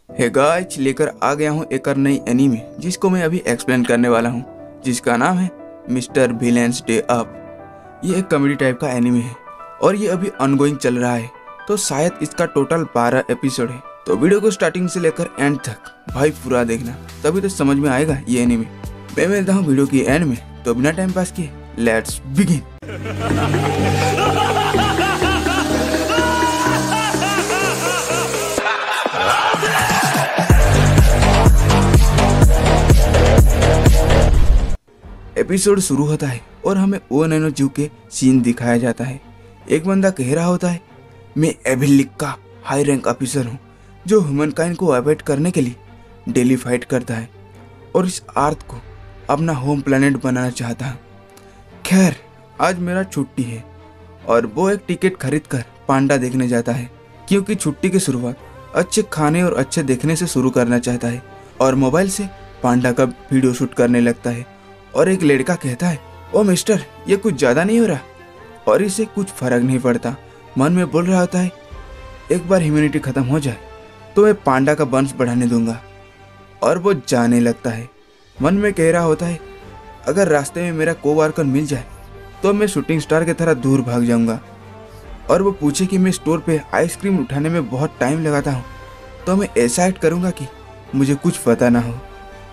Hey guys, लेकर आ गया हूँ एक और नई एनीमे जिसको मैं अभी एक्सप्लेन करने वाला हूँ, जिसका नाम है मिस्टर विलेन्स डे अप। ये एक कॉमेडी टाइप का एनीमे है और ये अभी ऑनगोइंग चल रहा है, तो शायद इसका टोटल 12 एपिसोड है। तो वीडियो को स्टार्टिंग से लेकर एंड तक भाई पूरा देखना, तभी तो समझ में आएगा ये एनीमे। मैं मिलता हूँ वीडियो की एंड में, तो बिना टाइम पास किए लेट्स बिगिन। एपिसोड शुरू होता है और हमें ओ नैनो जू के सीन दिखाया जाता है। एक बंदा कह रहा होता है, मैं एविल लीग का हाई रैंक ऑफिसर हूँ जो ह्यूमन काइंड को अवॉइड करने के लिए डेली फाइट करता है और इस अर्थ को अपना होम प्लेनेट बनाना चाहता है। खैर, आज मेरा छुट्टी है और वो एक टिकट खरीद कर पांडा देखने जाता है, क्योंकि छुट्टी की शुरुआत अच्छे खाने और अच्छे देखने से शुरू करना चाहता है। और मोबाइल से पांडा का वीडियो शूट करने लगता है और एक लड़का कहता है, ओ मिस्टर, ये कुछ ज़्यादा नहीं हो रहा? और इसे कुछ फर्क नहीं पड़ता। मन में बोल रहा होता है, एक बार ह्यूमैनिटी खत्म हो जाए तो मैं पांडा का वंश बढ़ाने दूंगा। और वो जाने लगता है। मन में कह रहा होता है, अगर रास्ते में मेरा कोवर्कर मिल जाए तो मैं शूटिंग स्टार की तरह दूर भाग जाऊंगा। और वो पूछे कि मैं स्टोर पे आइसक्रीम उठाने में बहुत टाइम लगाता हूँ, तो मैं ऐसा एक्ट करूँगा कि मुझे कुछ पता ना हो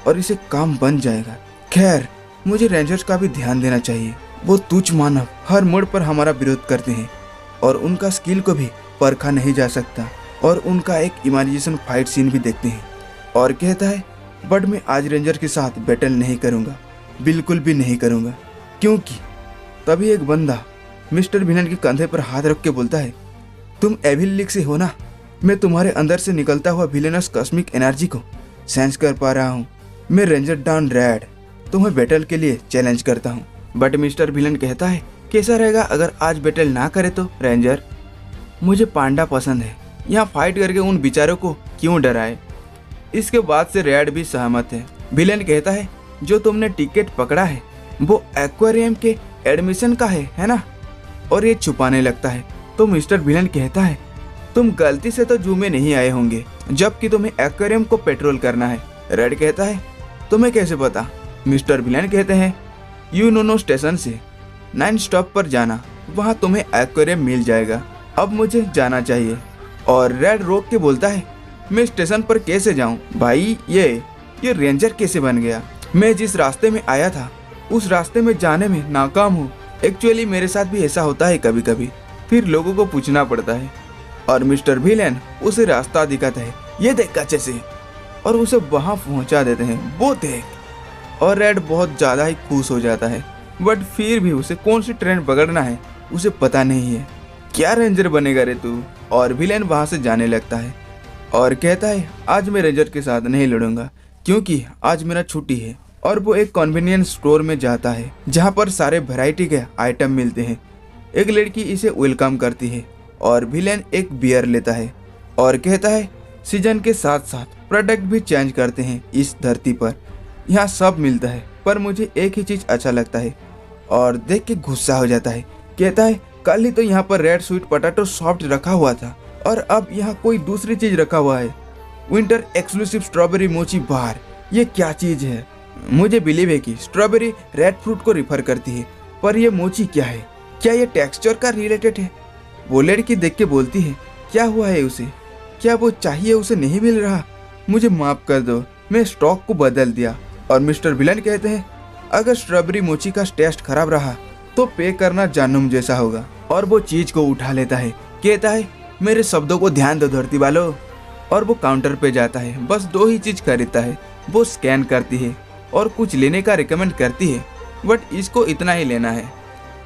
और इसे काम बन जाएगा। खैर, मुझे रेंजर्स का भी ध्यान देना चाहिए। वो तुच्छ मानव हर मोड़ पर हमारा विरोध करते हैं और उनका स्किल को भी परखा नहीं जा सकता। और उनका एक इमेजिनेशन फाइट सीन भी देखते हैं और कहता है, बट मैं आज रेंजर के साथ बैटल नहीं करूंगा, बिल्कुल भी नहीं करूंगा। क्योंकि तभी एक बंदा मिस्टर विलेन के कंधे पर हाथ रख के बोलता है, तुम एविल लीग से हो ना? मैं तुम्हारे अंदर से निकलता हुआ विलेनस कॉस्मिक एनर्जी को सेंस कर पा रहा हूँ। मैं रेंजर डाउन रेड तुम्हें बैटल के लिए चैलेंज करता हूँ। बट मिस्टर विलेन कहता है, कैसा रहेगा अगर आज बैटल ना करे तो? रेंजर, मुझे पांडा पसंद है, यहाँ फाइट करके उन बेचारों को क्यों डराए? इसके बाद से रेड भी सहमत है। विलेन कहता है, जो तुमने टिकट पकड़ा है वो एक्वेरियम के एडमिशन का है ना? और ये छुपाने लगता है। तो मिस्टर विलेन कहता है, तुम गलती से तो जू में नहीं आए होंगे, जबकि तुम्हें एक्वेरियम को पेट्रोल करना है। रेड कहता है, तुम्हें कैसे पता? मिस्टर विलेन कहते हैं, यूनोनो स्टेशन से 9 स्टॉप पर जाना, वहाँ तुम्हें एक्वेरियम मिल जाएगा। अब मुझे जाना चाहिए। और रेड रोक के बोलता है, मैं स्टेशन पर कैसे जाऊँ? भाई ये रेंजर कैसे बन गया? मैं जिस रास्ते में आया था उस रास्ते में जाने में नाकाम हूँ। एक्चुअली मेरे साथ भी ऐसा होता है कभी कभी, फिर लोगों को पूछना पड़ता है। और मिस्टर विलेन उसे रास्ता दिखाता है, ये देख कच्चे से, और उसे वहाँ पहुँचा देते हैं, वो देख। और रेड बहुत ज़्यादा ही खुश हो जाता है, बट फिर भी उसे कौन सी ट्रेन पकड़ना है उसे पता नहीं है। क्या रेंजर बनेगा रे तू? और विलेन वहाँ से जाने लगता है और कहता है, आज मैं रेंजर के साथ नहीं लड़ूंगा क्योंकि आज मेरा छुट्टी है। और वो एक कन्वीनियंस स्टोर में जाता है जहाँ पर सारे वैरायटी के आइटम मिलते हैं। एक लड़की इसे वेलकम करती है और विलेन एक बियर लेता है और कहता है, सीजन के साथ साथ प्रोडक्ट भी चेंज करते हैं इस धरती पर, यहाँ सब मिलता है, पर मुझे एक ही चीज़ अच्छा लगता है। और देख के गुस्सा हो जाता है। कहता है, कल ही तो यहाँ पर रेड स्वीट पोटैटो सॉफ्ट रखा हुआ था और अब यहाँ कोई दूसरी चीज़ रखा हुआ है, विंटर एक्सक्लूसिव स्ट्रॉबेरी मोची बार। ये क्या चीज़ है? मुझे बिलीव है कि स्ट्रॉबेरी रेड फ्रूट को रिफर करती है, पर ये मोची क्या है? क्या ये टेक्सचर का रिलेटेड है? वो लड़की देख के बोलती है, क्या हुआ है उसे? क्या वो चाहिए उसे नहीं मिल रहा? मुझे माफ़ कर दो, मैं स्टॉक को बदल दिया। और मिस्टर विलेन कहते हैं, अगर स्ट्रॉबेरी मोची का टेस्ट खराब रहा तो पे करना जानूम जैसा होगा। और वो चीज़ को उठा लेता है। कहता है, मेरे शब्दों को ध्यान दो धरती वालों। और वो काउंटर पे जाता है, बस 2 ही चीज़ खरीदता है। वो स्कैन करती है और कुछ लेने का रिकमेंड करती है, बट इसको इतना ही लेना है।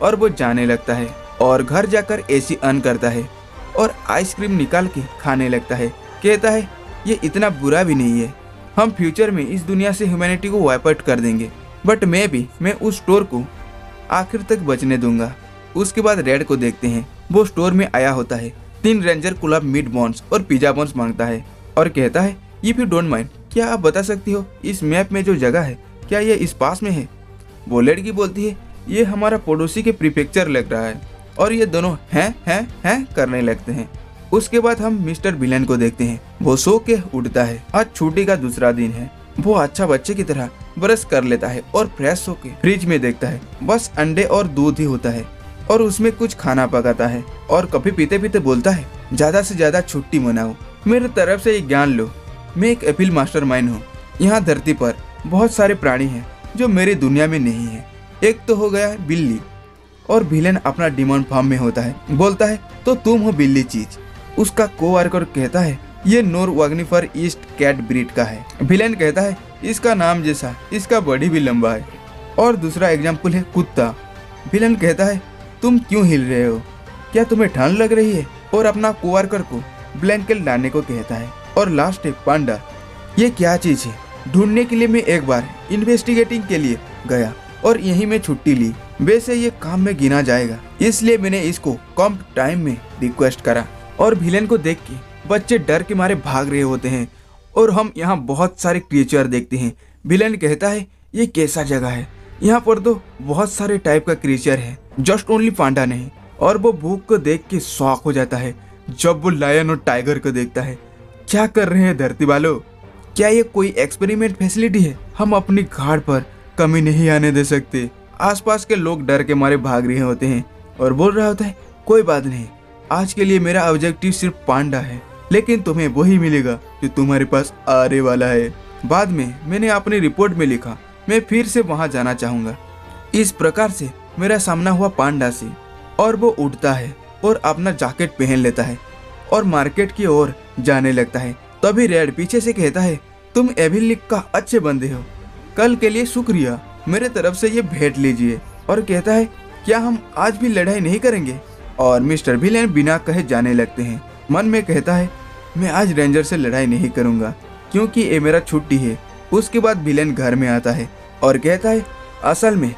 और वो जाने लगता है और घर जाकर एसी ऑन करता है और आइसक्रीम निकाल के खाने लगता है। कहता है, ये इतना बुरा भी नहीं है, हम फ्यूचर में इस दुनिया से ह्यूमैनिटी को वाइप आउट कर देंगे, बट मैं उस स्टोर को आखिर तक बचने दूंगा। उसके बाद रेड को देखते हैं, वो स्टोर में आया होता है। 3 रेंजर कुलाब मीट बॉन्स और पिज्जा बॉन्स मांगता है और कहता है, इफ यू डोंट माइंड, क्या आप बता सकती हो इस मैप में जो जगह है क्या ये इस पास में है? वो लड़की बोलती है, ये हमारा पड़ोसी के प्रीफेक्चर लग रहा है। और ये दोनों हैं करने लगते हैं। उसके बाद हम मिस्टर विलेन को देखते हैं। वो सो के उठता है। आज छुट्टी का दूसरा दिन है। वो अच्छा बच्चे की तरह ब्रश कर लेता है और फ्रेश होके फ्रिज में देखता है बस अंडे और दूध ही होता है और उसमें कुछ खाना पकाता है और कॉफी पीते पीते बोलता है, ज्यादा से ज्यादा छुट्टी मनाओ, मेरे तरफ से ये ज्ञान लो, मैं एक एपिल मास्टरमाइंड हूँ। यहाँ धरती पर बहुत सारे प्राणी हैं जो मेरी दुनिया में नहीं है। एक तो हो गया बिल्ली, और विलेन अपना डिमॉन फॉर्म में होता है। बोलता है, तो तुम हो बिल्ली चीज। उसका कोवर्कर कहता है, ये नोर वाग्निफर ईस्ट कैट ब्रीड का है। विलेन कहता है, इसका नाम जैसा इसका बॉडी भी लंबा है। और दूसरा एग्जाम्पल है कुत्ता। विलेन कहता है, तुम क्यों हिल रहे हो, क्या तुम्हें ठंड लग रही है? और अपना कोवर्कर को ब्लैंकेट लाने को कहता है। और लास्ट है पांडा। ये क्या चीज है ढूंढने के लिए मैं एक बार इन्वेस्टिगेटिंग के लिए गया और यहीं में छुट्टी ली। वैसे ये काम में गिना जाएगा, इसलिए मैंने इसको कम टाइम में रिक्वेस्ट करा। और विलेन को देख के बच्चे डर के मारे भाग रहे होते हैं और हम यहाँ बहुत सारे क्रिएचर देखते हैं। विलेन कहता है, ये कैसा जगह है, यहाँ पर तो बहुत सारे टाइप का क्रिएचर है, जस्ट ओनली पांडा नहीं। और वो भूख को देख के शॉक हो जाता है जब वो लायन और टाइगर को देखता है। क्या कर रहे हैं धरती वालों, क्या ये कोई एक्सपेरिमेंट फैसिलिटी है? हम अपनी घाट पर कमी नहीं आने दे सकते। आसपास के लोग डर के मारे भाग रहे होते हैं और बोल रहा होता है, कोई बात नहीं, आज के लिए मेरा ऑब्जेक्टिव सिर्फ पांडा है, लेकिन तुम्हें वही मिलेगा जो तुम्हारे पास आने वाला है। बाद में मैंने अपनी रिपोर्ट में लिखा, मैं फिर से वहां जाना चाहूंगा। इस प्रकार से मेरा सामना हुआ पांडा से। और वो उठता है और अपना जैकेट पहन लेता है और मार्केट की ओर जाने लगता है। तभी रेड पीछे से कहता है, तुम एविलिक का अच्छे बंदे हो, कल के लिए शुक्रिया, मेरे तरफ से ये भेंट लीजिए। और कहता है, क्या हम आज भी लड़ाई नहीं करेंगे? और मिस्टर विलेन बिना कहे जाने लगते हैं। मन में कहता है, मैं आज रेंजर से लड़ाई नहीं करूंगा क्योंकि ये मेरा छुट्टी है। उसके बाद विलेन घर में आता है और कहता है, असल में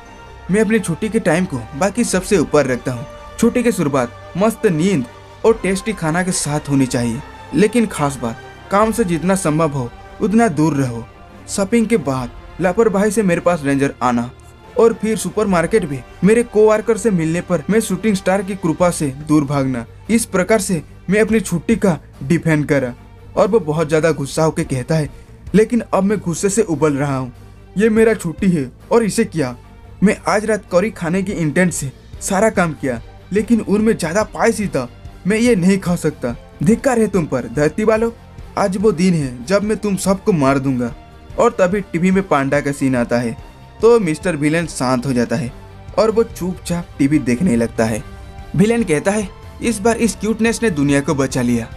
मैं अपनी छुट्टी के टाइम को बाकी सबसे ऊपर रखता हूँ। छुट्टी की शुरुआत मस्त नींद और टेस्टी खाना के साथ होनी चाहिए, लेकिन खास बात, काम से जितना संभव हो उतना दूर रहो। शॉपिंग के बाद लापरवाही से मेरे पास रेंजर आना और फिर सुपरमार्केट भी मेरे कोवर्कर से मिलने पर मैं शूटिंग स्टार की कृपा से दूर भागना। इस प्रकार से मैं अपनी छुट्टी का डिफेंड करा। और वो बहुत ज्यादा गुस्सा होकर कहता है, लेकिन अब मैं गुस्से से उबल रहा हूँ, ये मेरा छुट्टी है और इसे क्या, मैं आज रात करी खाने की इंटेंट से सारा काम किया, लेकिन उनमें ज्यादा पायसी था, मैं ये नहीं खा सकता। धिक्कार है तुम पर धरती वालों, आज वो दिन है जब मैं तुम सबको मार दूंगा। और तभी टीवी में पांडा का सीन आता है तो मिस्टर विलेन शांत हो जाता है और वो चुपचाप टीवी देखने लगता है। विलेन कहता है, इस बार इस क्यूटनेस ने दुनिया को बचा लिया।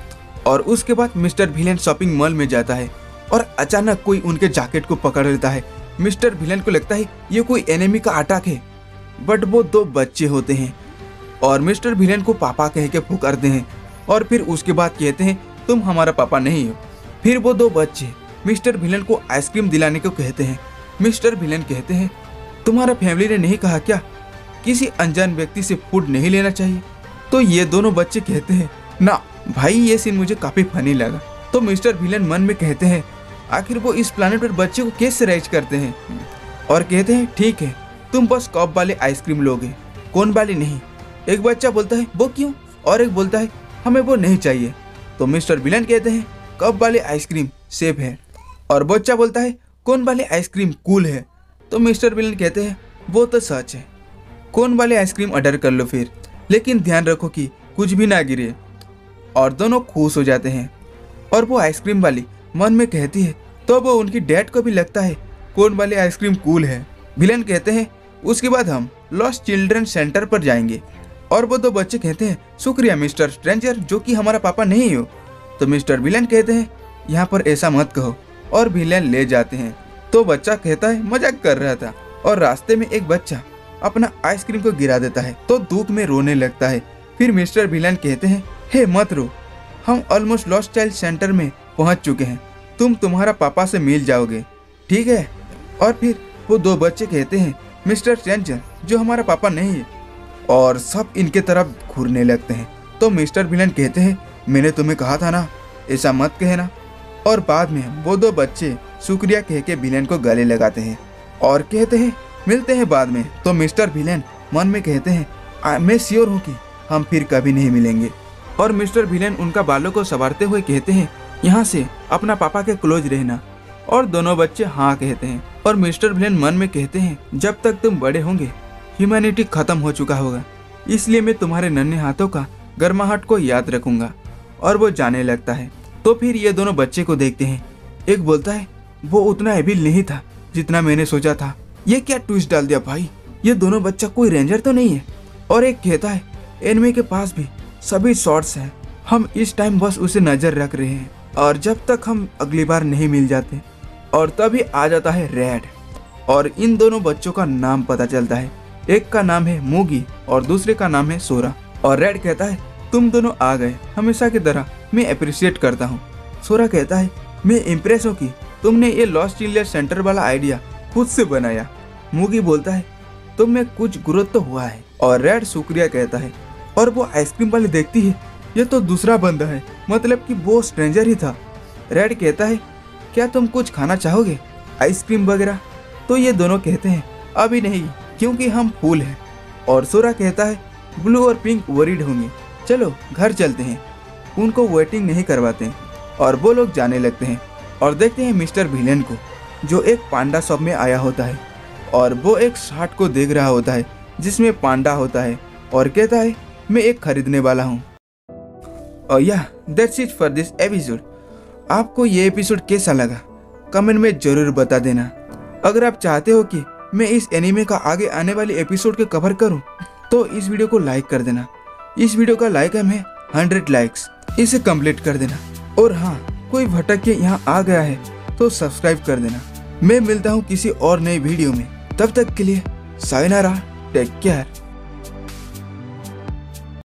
और उसके बाद मिस्टर विलेन शॉपिंग मॉल में जाता है और अचानक कोई उनके जैकेट को पकड़ लेता है। मिस्टर विलेन को लगता है ये कोई एनिमी का अटैक है, बट वो दो बच्चे होते हैं और मिस्टर विलेन को पापा कह के पुकारते हैं और फिर उसके बाद कहते हैं, तुम हमारा पापा नहीं हो। फिर वो दो बच्चे मिस्टर विलेन को आइसक्रीम दिलाने को कहते हैं। मिस्टर विलेन कहते हैं, तुम्हारा फैमिली ने नहीं कहा क्या किसी अनजान व्यक्ति से फूड नहीं लेना चाहिए? तो ये दोनों बच्चे कहते हैं, ना भाई, ये सीन मुझे काफी फनी लगा। तो मिस्टर विलेन मन में कहते हैं, आखिर वो इस प्लेनेट पर बच्चे को कैसे रेज करते हैं? और कहते हैं, ठीक है, तुम बस कप वाले आइसक्रीम लोगे, कोन वाली नहीं। एक बच्चा बोलता है, वो क्यों? और एक बोलता है, हमें वो नहीं चाहिए। तो मिस्टर विलेन कहते हैं, कप वाले आइसक्रीम सेफ है। और बच्चा बोलता है, कोन वाले आइसक्रीम कूल है। तो मिस्टर विलेन कहते हैं, वो तो सच है, कोन वाले आइसक्रीम ऑर्डर कर लो फिर, लेकिन ध्यान रखो कि कुछ भी ना गिरे। और दोनों खुश हो जाते हैं। और वो आइसक्रीम वाली मन में कहती है, तो वो उनकी डैड को भी लगता है कोन वाले आइसक्रीम कूल है। विलेन कहते हैं, उसके बाद हम लॉस्ट चिल्ड्रन सेंटर पर जाएंगे। और वो दो बच्चे कहते हैं, शुक्रिया मिस्टर स्ट्रेंजर, जो कि हमारा पापा नहीं हो। तो मिस्टर विलेन कहते हैं, यहाँ पर ऐसा मत कहो। और विलेन ले जाते हैं। तो बच्चा कहता है, मजाक कर रहा था। और रास्ते में एक बच्चा अपना आइसक्रीम को गिरा देता है तो दुख में रोने लगता है। फिर मिस्टर विलेन कहते हैं, हे मत रो, हम ऑलमोस्ट लॉस्ट चाइल्ड सेंटर में पहुंच चुके हैं, तुम तुम्हारा पापा से मिल जाओगे, ठीक है? और फिर वो दो बच्चे कहते हैं, मिस्टर स्ट्रेंजर, जो हमारा पापा नहीं है। और सब इनके तरफ घूरने लगते हैं। तो मिस्टर विलेन कहते हैं, मैंने तुम्हें कहा था ना, ऐसा मत कहना। और बाद में वो दो बच्चे शुक्रिया कह के विलेन को गले लगाते हैं और कहते हैं, मिलते हैं बाद में। तो मिस्टर विलेन मन में कहते हैं, मैं श्योर हूँ कि हम फिर कभी नहीं मिलेंगे। और मिस्टर विलेन उनका बालों को संवारते हुए कहते हैं, यहाँ से अपना पापा के क्लोज रहना। और दोनों बच्चे हाँ कहते हैं। और मिस्टर विलेन मन में कहते हैं, जब तक तुम बड़े होंगे ह्यूमैनिटी खत्म हो चुका होगा, इसलिए मैं तुम्हारे नन्हे हाथों का गर्माहट को याद रखूंगा। और वो जाने लगता है। तो फिर ये दोनों बच्चे को देखते हैं। एक बोलता है, वो उतना एविल नहीं था जितना मैंने सोचा था। ये क्या ट्विस्ट डाल दिया भाई, ये दोनों बच्चा कोई रेंजर तो नहीं है। और एक कहता है, एनिमे के पास भी सभी शॉट्स हैं, हम इस टाइम बस उसे नजर रख रहे हैं और जब तक हम अगली बार नहीं मिल जाते। और तभी आ जाता है रेड और इन दोनों बच्चों का नाम पता चलता है। एक का नाम है मूगी और दूसरे का नाम है सोरा। और रेड कहता है, तुम दोनों आ गए, हमेशा की तरह मैं अप्रिशिएट करता हूँ। सोरा कहता है, मैं इम्प्रेस हूँ कि तुमने ये लॉस्ट चिल्ड्रन सेंटर वाला आइडिया खुद से बनाया। मूगी बोलता है, तुम में कुछ ग्रोथ तो हुआ है। और रेड शुक्रिया कहता है। और वो आइसक्रीम वाली देखती है, ये तो दूसरा बंदा है, मतलब कि वो स्ट्रेंजर ही था। रेड कहता है, क्या तुम कुछ खाना चाहोगे, आइसक्रीम वगैरह? तो ये दोनों कहते हैं, अभी नहीं, क्योंकि हम फूल हैं। और सोरा कहता है, ब्लू और पिंक वरीड होंगे, चलो घर चलते हैं, उनको वेटिंग नहीं करवाते हैं। और वो लोग जाने लगते हैं और देखते हैं मिस्टर विलेन को, जो एक पांडा शॉप में आया होता है। और वो एक शर्ट को देख रहा होता है जिसमें पांडा होता है और कहता है, मैं एक खरीदने वाला हूँ। और या that's it for this episode. आपको ये एपिसोड कैसा लगा कमेंट में जरूर बता देना। अगर आप चाहते हो कि मैं इस एनीमे का आगे आने वाले एपिसोड के कवर करूं, तो इस वीडियो को लाइक कर देना। इस वीडियो का लाइक है 100 लाइक्स, इसे कंप्लीट कर देना। और हाँ, कोई भटक के यहाँ आ गया है तो सब्सक्राइब कर देना। मैं मिलता हूँ किसी और नई वीडियो में, तब तक के लिए सायोनारा, टेक केयर।